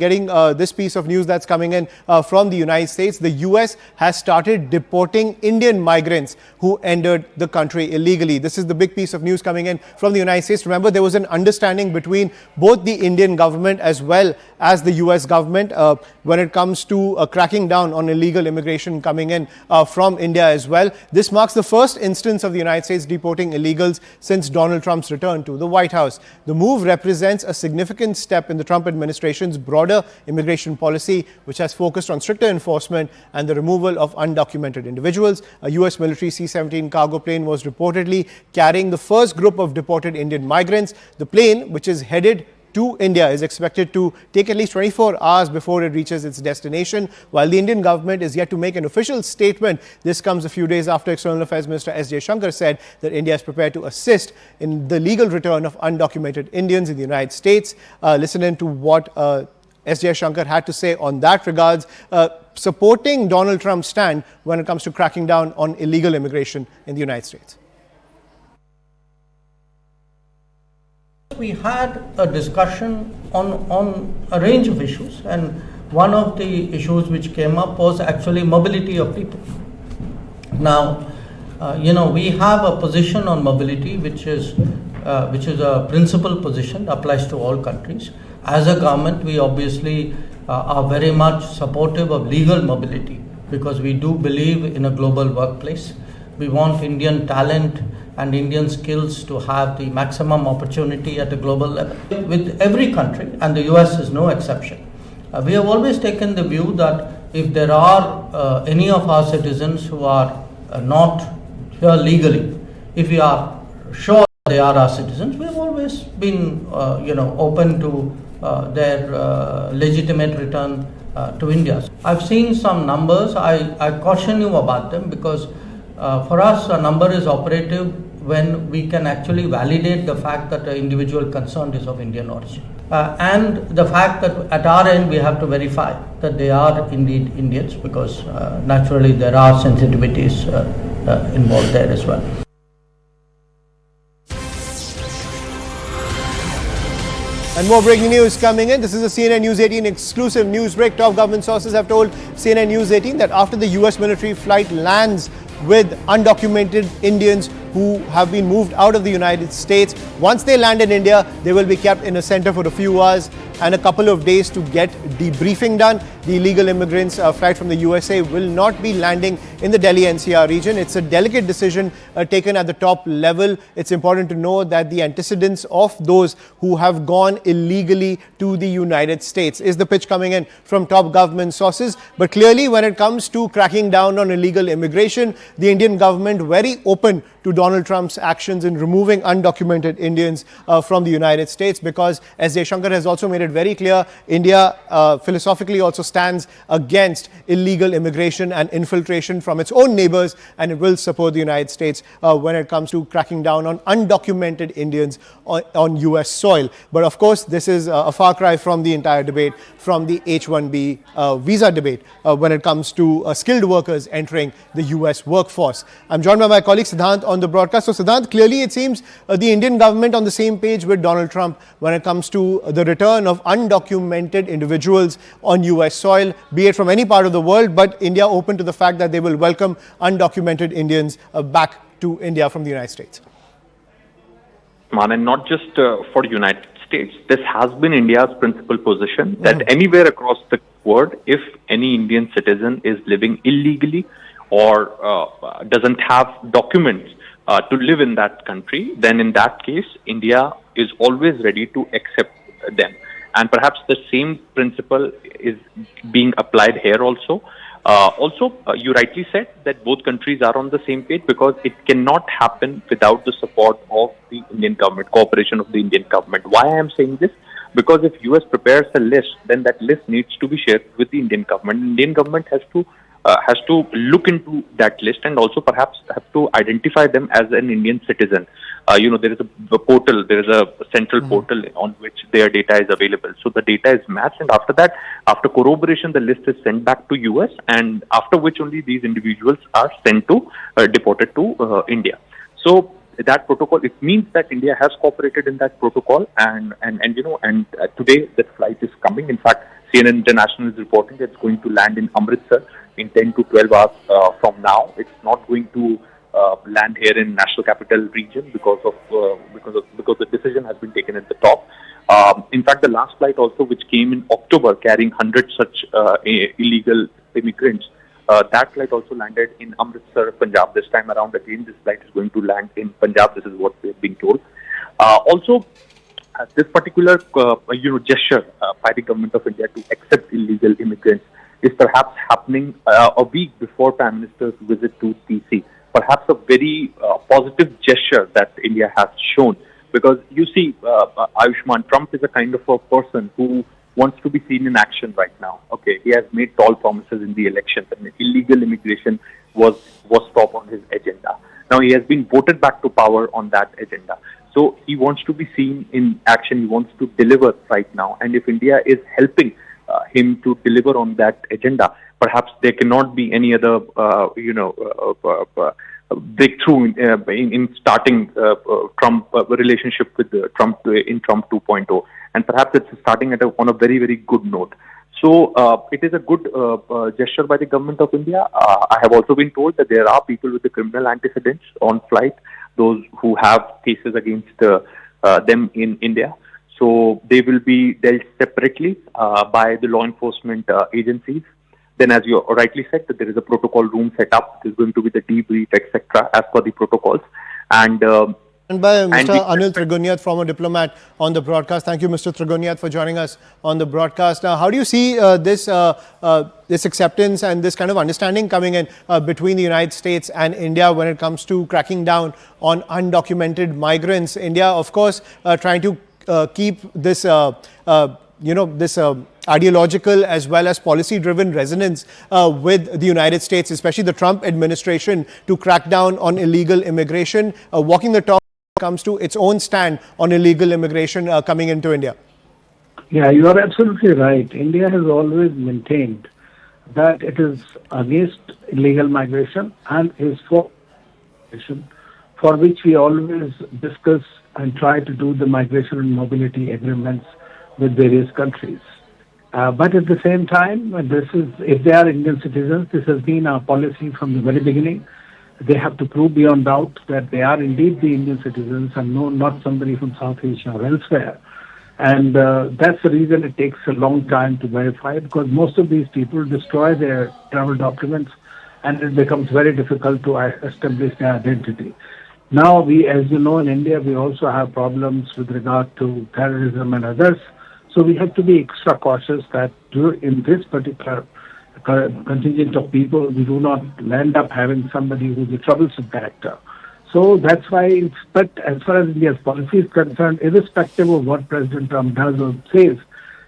Getting this piece of news that's coming in from the United States. The US has started deporting Indian migrants who entered the country illegally. This is the big piece of news coming in from the United States. Remember, there was an understanding between both the Indian government as well as the US government when it comes to cracking down on illegal immigration coming in from India as well. This marks the first instance of the United States deporting illegals since Donald Trump's return to the White House. The move represents a significant step in the Trump administration's broader immigration policy, which has focused on stricter enforcement and the removal of undocumented individuals. A US military C-17 cargo plane was reportedly carrying the first group of deported Indian migrants. The plane, which is headed to India, is expected to take at least 24 hours before it reaches its destination. While the Indian government is yet to make an official statement, this comes a few days after External Affairs Minister S. Jaishankar said that India is prepared to assist in the legal return of undocumented Indians in the United States. Listen in to what S. Jaishankar had to say on that regards, supporting Donald Trump's stand when it comes to cracking down on illegal immigration in the United States. We had a discussion on a range of issues, and one of the issues which came up was actually mobility of people. Now, we have a position on mobility which is a principal position, applies to all countries. As a government, we obviously are very much supportive of legal mobility because we do believe in a global workplace. We want Indian talent and Indian skills to have the maximum opportunity at a global level with every country, and the US is no exception. We have always taken the view that if there are any of our citizens who are not here legally, if we are sure they are our citizens, we have always been open to their legitimate return to India. I've seen some numbers. I caution you about them because for us a number is operative when we can actually validate the fact that the individual concerned is of Indian origin. And the fact that at our end we have to verify that they are indeed Indians because naturally there are sensitivities involved there as well. And more breaking news coming in. This is a CNN News 18 exclusive news break. Top government sources have told CNN News 18 that after the US military flight lands with undocumented Indians who have been moved out of the United States, once they land in India, they will be kept in a center for a few hours and a couple of days to get debriefing done. The illegal immigrants flight from the USA will not be landing in the Delhi NCR region. It's a delicate decision taken at the top level. It's important to know that the antecedents of those who have gone illegally to the United States is the pitch coming in from top government sources. But clearly, when it comes to cracking down on illegal immigration, the Indian government very open to Donald Trump's actions in removing undocumented Indians from the United States, because as Jaishankar has also made it very clear, India philosophically also stands against illegal immigration and infiltration from its own neighbors, and it will support the United States when it comes to cracking down on undocumented Indians on US soil. But of course, this is a far cry from the entire debate, from the H-1B visa debate when it comes to skilled workers entering the US workforce. I'm joined by my colleague Siddhant on the broadcast. So Siddhant, clearly it seems the Indian government on the same page with Donald Trump when it comes to the return of undocumented individuals on US soil, be it from any part of the world, but India open to the fact that they will welcome undocumented Indians back to India from the United States. And not just for the United States, this has been India's principal position that anywhere across the world, if any Indian citizen is living illegally or doesn't have documents to live in that country, then in that case, India is always ready to accept them. And perhaps the same principle is being applied here also. You rightly said that both countries are on the same page because it cannot happen without the support of the Indian government, cooperation of the Indian government. Why I am saying this? Because if US prepares a list, then that list needs to be shared with the Indian government. Indian government has to look into that list and also perhaps have to identify them as an Indian citizen. There is a portal, there is a central portal on which their data is available. So the data is matched, and after that, after corroboration, the list is sent back to US, and after which only these individuals are sent to deported to India. So that protocol, it means that India has cooperated in that protocol, and today that flight is coming. In fact, CNN International is reporting that it's going to land in Amritsar in 10 to 12 hours from now. It's not going to land here in National Capital Region because the decision has been taken at the top. In fact, the last flight also, which came in October, carrying 100 such illegal immigrants, that flight also landed in Amritsar, Punjab. This time around, again, this flight is going to land in Punjab. This is what we're being told. Also, this particular gesture by the government of India to accept illegal immigrants is perhaps happening a week before Prime Minister's visit to DC. Perhaps a very positive gesture that India has shown, because you see, Ayushman, Trump is a kind of a person who wants to be seen in action right now. Okay, he has made tall promises in the elections, and illegal immigration was top on his agenda. Now he has been voted back to power on that agenda. So he wants to be seen in action. He wants to deliver right now. And if India is helping him to deliver on that agenda, perhaps there cannot be any other, breakthrough in starting Trump relationship with Trump in Trump 2.0. And perhaps it's starting on a very, very good note. So it is a good gesture by the government of India. I have also been told that there are people with the criminal antecedents on flight, those who have cases against them in India. So they will be dealt separately by the law enforcement agencies. Then, as you rightly said, that there is a protocol room set up. There's going to be the debrief, etc., as per the protocols. And by Mr. Anil Trigunyat, former diplomat, on the broadcast. Thank you, Mr. Trigunyat, for joining us on the broadcast. Now, how do you see this acceptance and this kind of understanding coming in between the United States and India when it comes to cracking down on undocumented migrants? India, of course, trying to keep this ideological as well as policy-driven resonance with the United States, especially the Trump administration, to crack down on illegal immigration, walking the talk when it comes to its own stand on illegal immigration coming into India. Yeah, you are absolutely right. India has always maintained that it is against illegal migration and is for migration, for which we always discuss and try to do the migration and mobility agreements with various countries. But at the same time, if they are Indian citizens, this has been our policy from the very beginning. They have to prove beyond doubt that they are indeed the Indian citizens and not somebody from South Asia or elsewhere. And that's the reason it takes a long time to verify, because most of these people destroy their travel documents and it becomes very difficult to establish their identity. Now, as you know, in India, we also have problems with regard to terrorism and others. So we have to be extra cautious that in this particular contingent of people, we do not end up having somebody who's a troublesome character. So that's why, but as far as India's policy is concerned, irrespective of what President Trump does or says,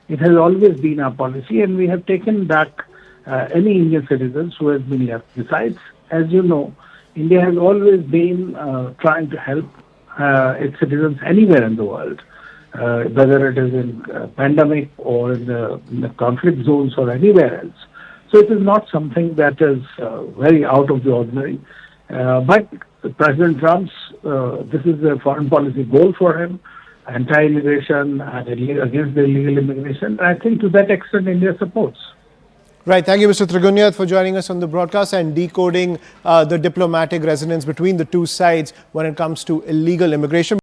it has always been our policy, and we have taken back any Indian citizens who has been left. Besides, as you know, India has always been trying to help its citizens anywhere in the world, whether it is in pandemic or in the conflict zones or anywhere else. So it is not something that is very out of the ordinary. But President Trump's, this is a foreign policy goal for him, anti-immigration and against the illegal immigration. I think to that extent India supports. Right. Thank you, Mr. Trigunyat, for joining us on the broadcast and decoding the diplomatic resonance between the two sides when it comes to illegal immigration.